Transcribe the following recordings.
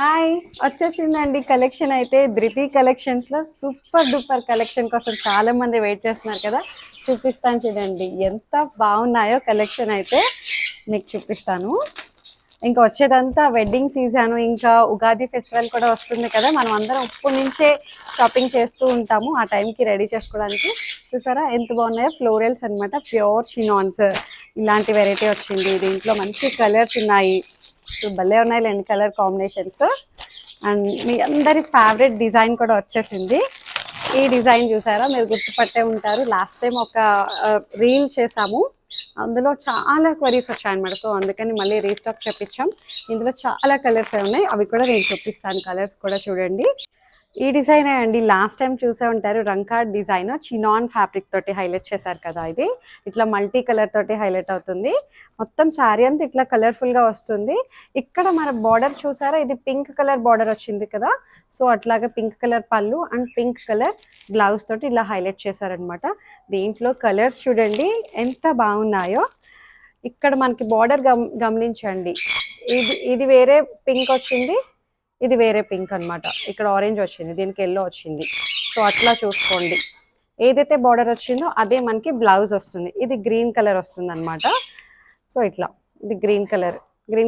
Hi! వచ్చేసిందండి collection అయితే ధృతి కలెక్షన్స్‌లో సూపర్ డూపర్ కలెక్షన్ కోసం చాలా మంది వెయిట్ చేస్తున్నారు కదా! చూపిస్తాను చూడండి. ఎంత బాగున్నాయో కలెక్షన్ అయితే మీకు చూపిస్తాను. ఇంకా వచ్చేదంతా వెడ్డింగ్ సీజన్ ఇంకా ఉగాది ఫెస్టివల్ కూడా వస్తుంది కదా! మనం అందరం ఇప్పటి నుంచే షాపింగ్ చేస్తూ ఉంటాము. ఆ టైంకి రెడీ చేసుకోవడానికి. చూసారా ఎంత బాగున్నాయో ఫ్లోరల్స్ అన్నమాట. ప్యూర్ షినాన్స్ ఇలాంటి వెరైటీ వచ్చింది. దీంట్లో మంచి కలర్స్ ఉన్నాయి. భలే ఉన్నాయిలేండి కలర్ కాంబినేషన్స్. అండ్ మీ అందరి ఫేవరెట్ డిజైన్ కూడా వచ్చేసింది. ఈ డిజైన్ చూసారా, మీరు గుర్తుపట్టే ఉంటారు. లాస్ట్ టైం ఒక రీల్ చేసాము, అందులో చాలా క్వరీస్ వచ్చాయన్నమాట. సో అందుకని మళ్ళీ రీస్టాక్ చేపించాం. ఇందులో చాలా కలర్స్ ఉన్నాయి, అవి కూడా నేను చూపిస్తాను. కలర్స్ కూడా చూడండి. ఈ డిజైన్ అండి, లాస్ట్ టైం చూసే ఉంటారు. రంకార్డ్ డిజైన్ చినాన్ ఫ్యాబ్రిక్ తోటి హైలైట్ చేశారు కదా. ఇది ఇట్లా మల్టీ కలర్ తోటి హైలైట్ అవుతుంది. మొత్తం శారీ అంతా ఇట్లా కలర్ఫుల్ గా వస్తుంది. ఇక్కడ మన బార్డర్ చూసారా, ఇది పింక్ కలర్ బార్డర్ వచ్చింది కదా. సో అట్లాగా పింక్ కలర్ పళ్ళు అండ్ పింక్ కలర్ బ్లౌజ్ తోటి ఇలా హైలైట్ చేశారనమాట. దీంట్లో కలర్స్ చూడండి ఎంత బాగున్నాయో. ఇక్కడ మనకి బార్డర్ గమనించండి. ఇది వేరే పింక్ వచ్చింది, ఇది వేరే పింక్ అన్నమాట. ఇక్కడ ఆరెంజ్ వచ్చింది, దీనికి ఎల్లో వచ్చింది. సో అట్లా చూసుకోండి. ఏదైతే బార్డర్ వచ్చిందో అదే మనకి బ్లౌజ్ వస్తుంది. ఇది గ్రీన్ కలర్ వస్తుంది అనమాట. సో ఇట్లా ఇది గ్రీన్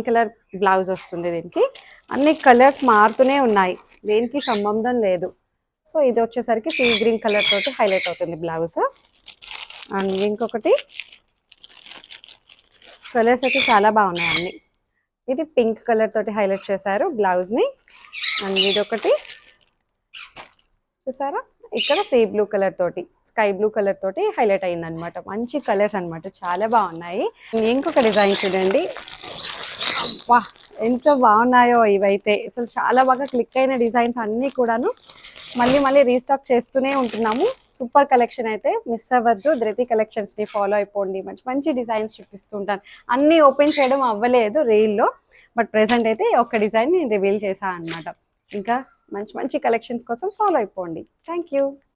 కలర్ బ్లౌజ్ వస్తుంది. దీనికి అన్ని కలర్స్ మారుతూనే ఉన్నాయి, దేనికి సంబంధం లేదు. సో ఇది వచ్చేసరికి సీ గ్రీన్ కలర్ తోటి హైలైట్ అవుతుంది బ్లౌజ్. అండ్ ఇంకొకటి కలర్స్ అయితే చాలా బాగున్నాయి అన్ని. ఇది పింక్ కలర్ తోటి హైలైట్ చేశారు బ్లౌజ్ ని. అండ్ ఇదొకటి చూసారా, ఇక్కడ సీ బ్లూ కలర్ తోటి, స్కై బ్లూ కలర్ తోటి హైలైట్ అయింది అనమాట. మంచి కలర్స్ అనమాట, చాలా బాగున్నాయి. ఇంకొక డిజైన్ చూడండి, వా ఎంత బాగున్నాయో ఇవైతే. అసలు చాలా బాగా క్లిక్ అయిన డిజైన్స్ అన్నీ కూడాను మళ్ళీ మళ్ళీ రీస్టాక్ చేస్తూనే ఉంటున్నాము. సూపర్ కలెక్షన్ అయితే మిస్ అవ్వద్దు. ధృతి కలెక్షన్స్ ని ఫాలో అయిపోండి. మంచి మంచి డిజైన్స్ చూపిస్తుంటాను. అన్నీ ఓపెన్ చేయడం అవ్వలేదు రీల్లో, బట్ ప్రెసెంట్ అయితే ఒక డిజైన్ నేను రివీల్ చేశాను అనమాట. ఇంకా మంచి మంచి కలెక్షన్స్ కోసం ఫాలో అయిపోండి. Thank you.